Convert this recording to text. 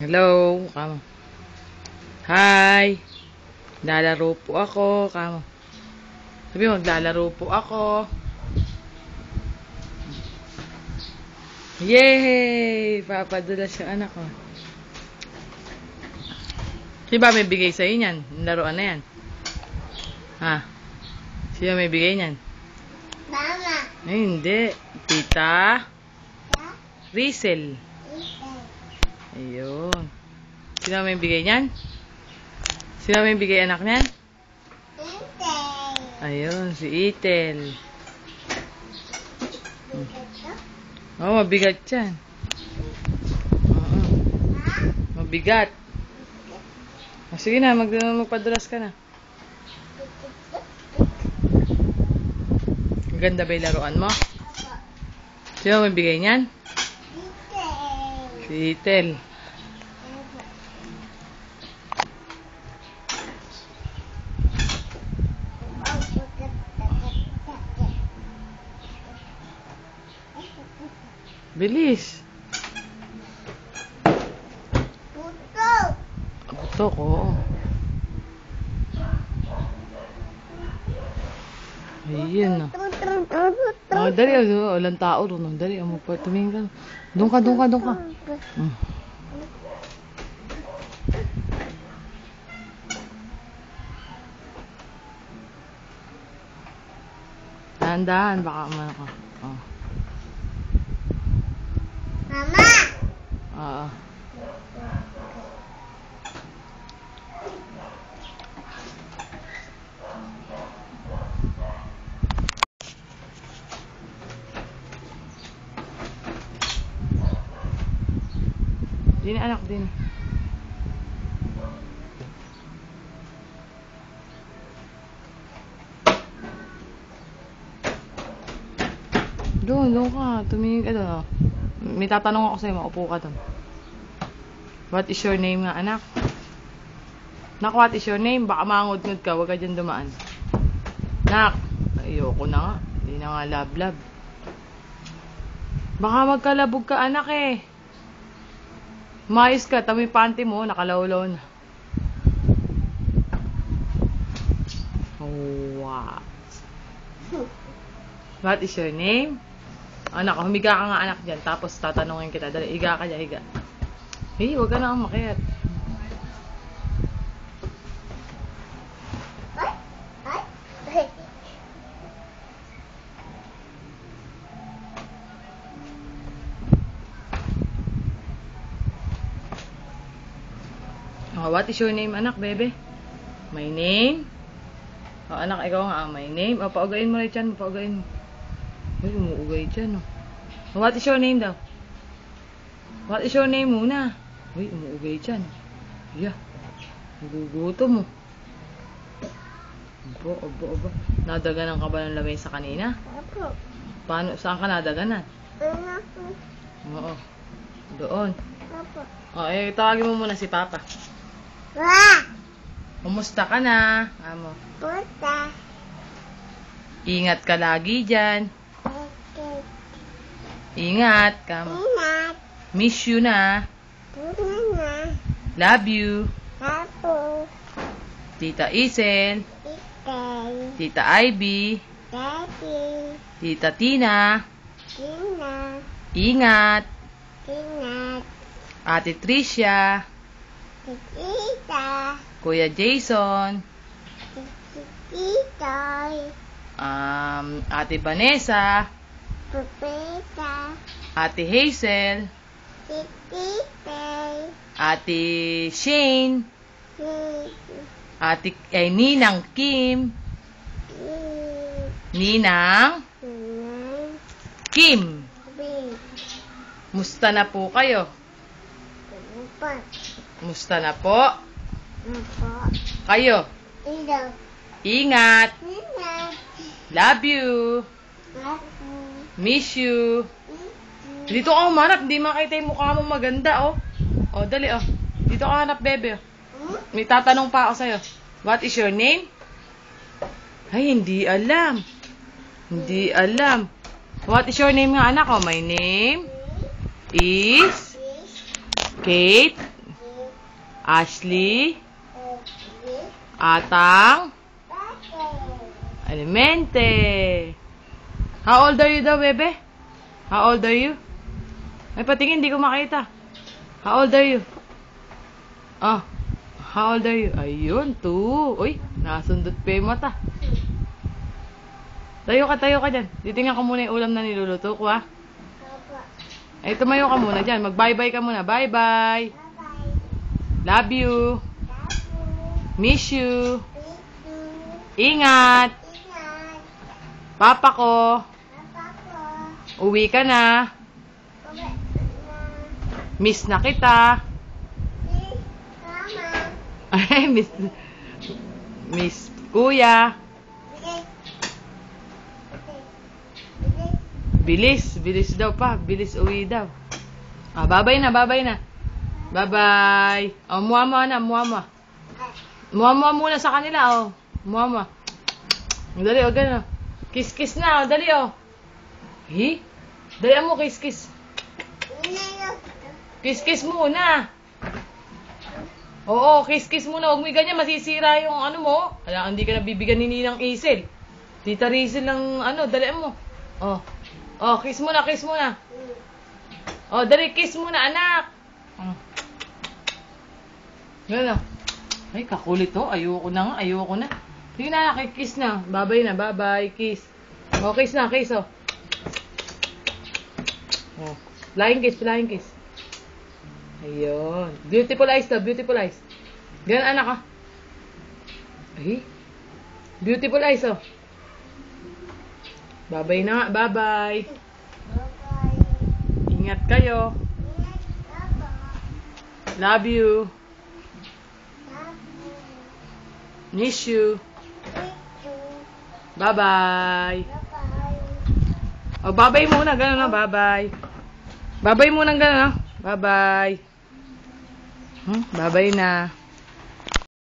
Hello, kamo. Hi. Lalaro po ako, kamo. Sabi mo, maglalaro po ako. Yay! Papadulas yung anak ko. Sino ba may bigay sa'yo niyan? Yung laruan na yan. Ha? Sino may bigay niyan? Mama. Ay, hindi. Tita Rizel. Ayun. Sino may bigay niyan? Sino may bigay anak niyan? Ethel. Ayun, si Ethel. Oh, mabigat yan. Oo. Mabigat. Oh, sige na, magpadulas ka na. Ganda ba yung laruan mo? Sino may bigay niyan? Si Ethel. Bilis. Puto. Putok, oo. Ayun, no. Oh, dali, walang tao doon. Dali, tumingin ka. Doon ka. Hmm. Dahan-dahan, baka umano ka. Oh. Mama. Oo. Din anak din. Doon ka. Tumingin ka doon. Oh. May tatanong ako sa'yo, maupo ka doon. What is your name nga, anak? Nak, what is your name? Baka mangod-ngod ka, huwag ka dyan dumaan. Nak, ayoko na nga. Hindi na nga love. Baka magkalabog ka, anak eh. Mayos ka, tami panty mo, nakalawlaw na. Oh, wow. What is your name? Anak, humiga ka nga anak dyan, tapos tatanungin kita. Dali, higa ka dyan, higa. Hey, huwag ka na umakyat. Oh, what is your name, anak, bebe? My name? Oh, anak, ikaw nga, my name? Oh, paugayin mo rin dyan, paugayin mo. Ay, umuugay dyan, oh. Oh, what is your name daw? What is your name muna? Ay, umuugay dyan. Yeah. Nagugutom mo. Aba. Nadaganan ka ba ng lamesa kanina? Apo. Paano? Saan ka nadaganan? Apo. Oo. Doon. Apo. Oh, tawagin mo muna si Papa. Wah. Kumusta ka na? Amo. Puta. Ingat ka lagi dyan. Okay. Ingat. Kamo. Ingat. Miss you na. Puna. Love you. Apo. Tita Isel. Ethel. Tita Ivy. Daddy. Tita Tina. Tina. Ingat. Ingat. Ate Tricia. Tita. Kuya Jason. Titoy. Ate Vanessa. Pupita. Ate Hazel. Titipay. Ate Shane. Ninang Kim. Ninang Kim. Musta na po kayo? Musta na po? Kayo? Ingat. Love you. Miss you. Dito ka humanap. Hindi makita yung mukha mo maganda, oh. Oh, dali, oh. Dito ka hanap, bebe, oh. May tatanong pa ako sa'yo. What is your name? Ay, hindi alam. Hindi alam. What is your name nga, anak? Oh, my name is Kate Ashley. Edi. Atang. Bate. Alimente. How old are you daw, bebe? How old are you? Ay, patingin, hindi ko makita. How old are you? Oh, how old are you? Ayun, 2. Uy, nasundot pa yung mata. Tayo ka dyan. Titingnan ko muna yung ulam na niluluto ko, ha? Papa. Ay, tumayo ka muna dyan. Mag-bye-bye ka muna. Bye-bye. Bye-bye. Love you. Love you. Miss you. Thank you. Ingat. Ingat. Papa ko. Papa ko. Uwi ka na. Uwi na. Miss na kita. Please, Mama. Ay, Miss Kuya. Bilis. Bilis daw pa. Bilis uwi daw. Ah, babay na. Bye-bye. Oh, muama na, muama. Muama muna sa kanila, oh. Muama. Dali, oh, gano'n. Kiss na, oh. Dali, oh. Hi? Dali mo, kiss. Kiss muna. Oo, kiss muna. Huwag mo ganyan, masisira yung ano mo. Kaya hindi ka nabibigyan ni Ninang Isel. Tita Rizel ng ano, dali mo. Oh. Oh, kiss muna. Oh, dali, kiss muna, anak. Oh. Gano'n. Ay, kakulit to. Ayoko na. Sige na, kiss na. Bye-bye, kiss. Oh, kiss na, oh. Oh. Flying kiss. Ayun. Beautiful eyes daw, beautiful eyes. Ganun, anak, ah. Ay. Beautiful eyes, oh. Bye-bye na nga, bye-bye. Bye-bye. Ingat kayo. Ingat, Papa. Love you. Love you. Miss you. Thank you. Bye-bye. Bye-bye. Oh, bye-bye muna. Ganun na, bye-bye. Bye-bye muna, ganun na. Bye-bye. Bye-bye na.